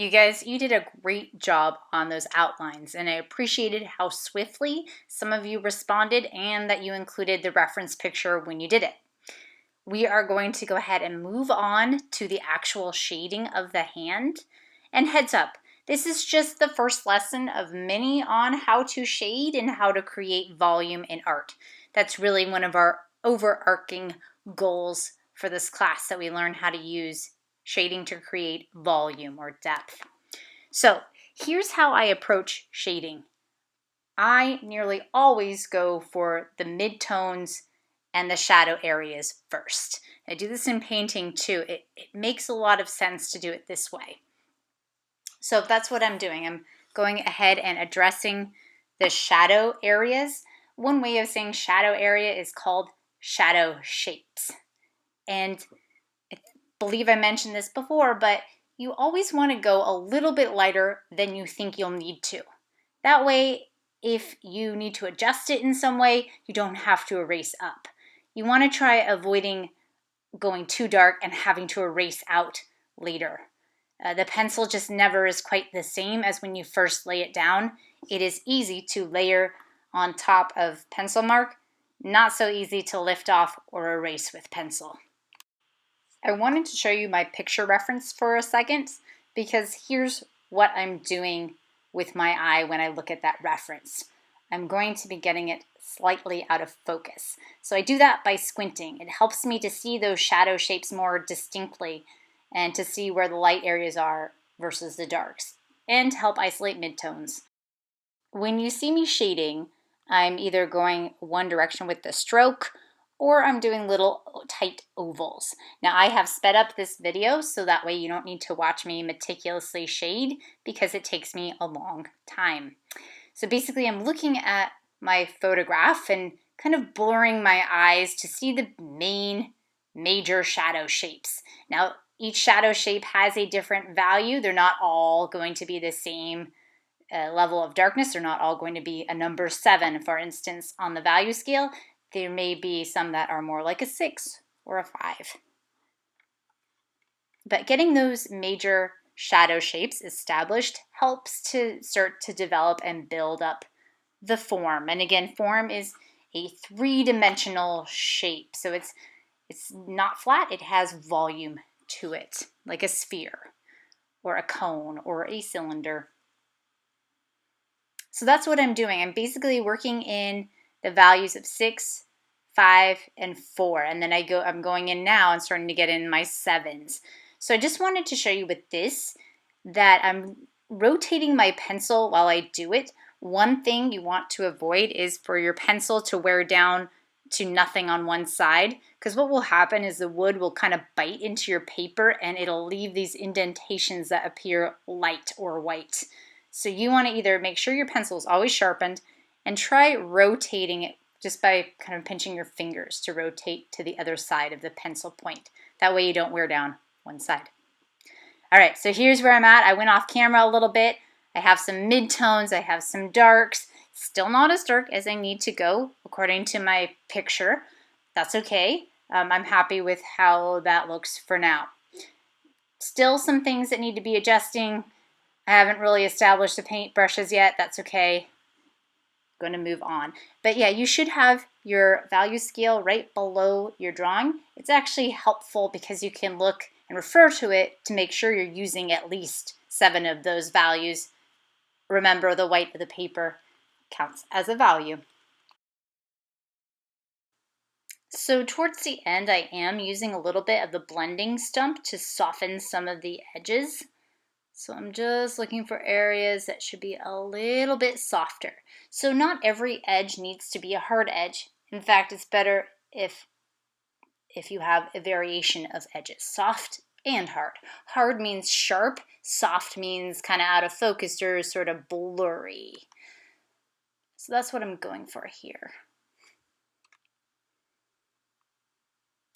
You guys, you did a great job on those outlines, and I appreciated how swiftly some of you responded and that you included the reference picture when you did it. We are going to go ahead and move on to the actual shading of the hand. And heads up, this is just the first lesson of many on how to shade and how to create volume in art. That's really one of our overarching goals for this class, that we learn how to use shading to create volume or depth. So here's how I approach shading. I nearly always go for the midtones and the shadow areas first. I do this in painting too. It makes a lot of sense to do it this way. So that's what I'm doing. I'm going ahead and addressing the shadow areas. One way of saying shadow area is called shadow shapes. And I believe I mentioned this before, but you always want to go a little bit lighter than you think you'll need to. That way, if you need to adjust it in some way, you don't have to erase up. You want to try avoiding going too dark and having to erase out later. The pencil just never is quite the same as when you first lay it down. It is easy to layer on top of pencil mark, not so easy to lift off or erase with pencil. I wanted to show you my picture reference for a second, because here's what I'm doing with my eye when I look at that reference. I'm going to be getting it slightly out of focus. So I do that by squinting. It helps me to see those shadow shapes more distinctly and to see where the light areas are versus the darks, and to help isolate midtones. When you see me shading, I'm either going one direction with the stroke, or I'm doing little tight ovals. Now I have sped up this video so that way you don't need to watch me meticulously shade, because it takes me a long time. So basically I'm looking at my photograph and kind of blurring my eyes to see the major shadow shapes. Now each shadow shape has a different value. They're not all going to be the same level of darkness. They're not all going to be a number 7, for instance, on the value scale. There may be some that are more like a 6 or a 5. But getting those major shadow shapes established helps to start to develop and build up the form. And again, form is a 3-dimensional shape. So it's not flat, it has volume to it, like a sphere or a cone or a cylinder. So that's what I'm doing. I'm basically working in the values of 6, 5, and 4. And then I'm going in now and starting to get in my 7s. So I just wanted to show you with this that I'm rotating my pencil while I do it. One thing you want to avoid is for your pencil to wear down to nothing on one side, because what will happen is the wood will kind of bite into your paper and it'll leave these indentations that appear light or white. So you want to either make sure your pencil is always sharpened and try rotating it just by kind of pinching your fingers to rotate to the other side of the pencil point. That way you don't wear down one side. All right, so here's where I'm at. I went off camera a little bit. I have some midtones, I have some darks. Still not as dark as I need to go according to my picture. That's okay. I'm happy with how that looks for now. Still some things that need to be adjusting. I haven't really established the paint brushes yet. That's okay. Going to move on. But yeah, you should have your value scale right below your drawing. It's actually helpful because you can look and refer to it to make sure you're using at least 7 of those values. Remember, the white of the paper counts as a value. So towards the end, I am using a little bit of the blending stump to soften some of the edges. So I'm just looking for areas that should be a little bit softer. So not every edge needs to be a hard edge. In fact, it's better if you have a variation of edges, soft and hard. Hard means sharp, soft means kind of out of focus or sort of blurry. So that's what I'm going for here.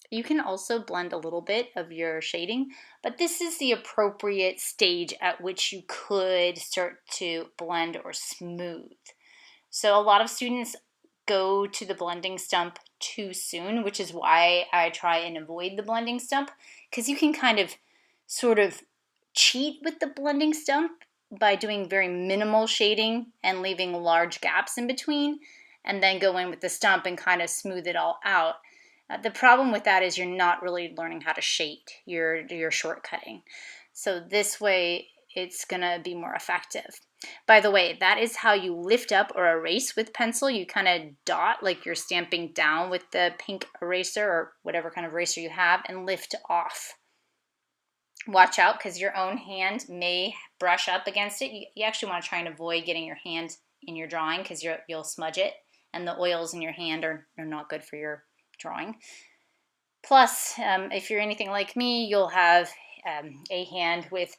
You can also blend a little bit of your shading, but this is the appropriate stage at which you could start to blend or smooth. So a lot of students go to the blending stump too soon, which is why I try and avoid the blending stump, because you can kind of sort of cheat with the blending stump by doing very minimal shading and leaving large gaps in between, and then go in with the stump and kind of smooth it all out. The problem with that is you're not really learning how to shade. You're shortcutting. So this way it's gonna be more effective. By the way, that is how you lift up or erase with pencil. You kind of dot like you're stamping down with the pink eraser or whatever kind of eraser you have, and lift off. Watch out, because your own hand may brush up against it. You actually want to try and avoid getting your hand in your drawing, because you'll smudge it, and the oils in your hand are not good for your drawing. Plus, if you're anything like me, you'll have a hand with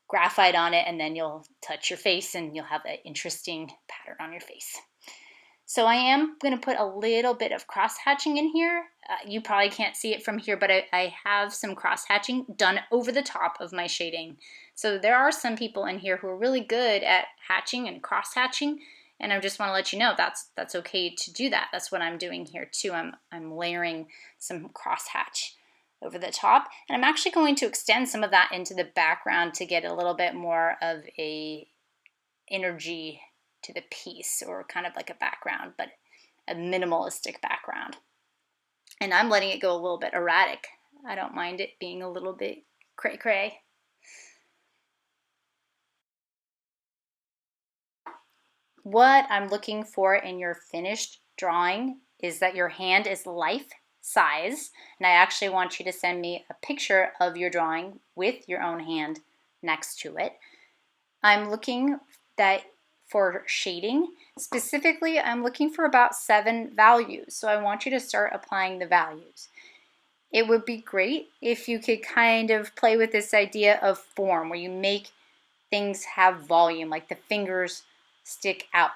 graphite on it, and then you'll touch your face and you'll have an interesting pattern on your face. So I am going to put a little bit of cross hatching in here. You probably can't see it from here, but I have some cross hatching done over the top of my shading. So there are some people in here who are really good at hatching and cross hatching, and I just want to let you know that's okay to do that. That's what I'm doing here too. I'm layering some cross hatch over the top, and I'm actually going to extend some of that into the background to get a little bit more of a energy to the piece, or kind of like a background, but a minimalistic background. And I'm letting it go a little bit erratic. I don't mind it being a little bit cray-cray. What I'm looking for in your finished drawing is that your hand is life size, and I actually want you to send me a picture of your drawing with your own hand next to it. I'm looking for shading. Specifically, I'm looking for about 7 values, so I want you to start applying the values. It would be great if you could kind of play with this idea of form, where you make things have volume, like the fingers stick out.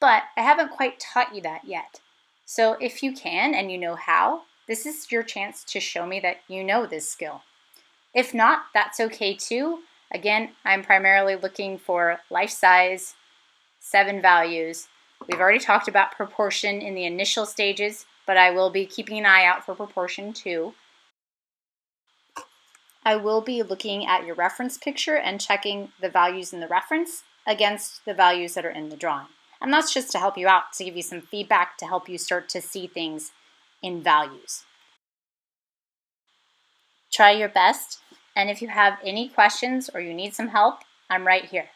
But I haven't quite taught you that yet. So if you can and you know how, this is your chance to show me that you know this skill. If not, that's okay too. Again, I'm primarily looking for life size, 7 values. We've already talked about proportion in the initial stages, but I will be keeping an eye out for proportion too. I will be looking at your reference picture and checking the values in the reference against the values that are in the drawing. And that's just to help you out, to give you some feedback, to help you start to see things in values. Try your best, and if you have any questions or you need some help, I'm right here.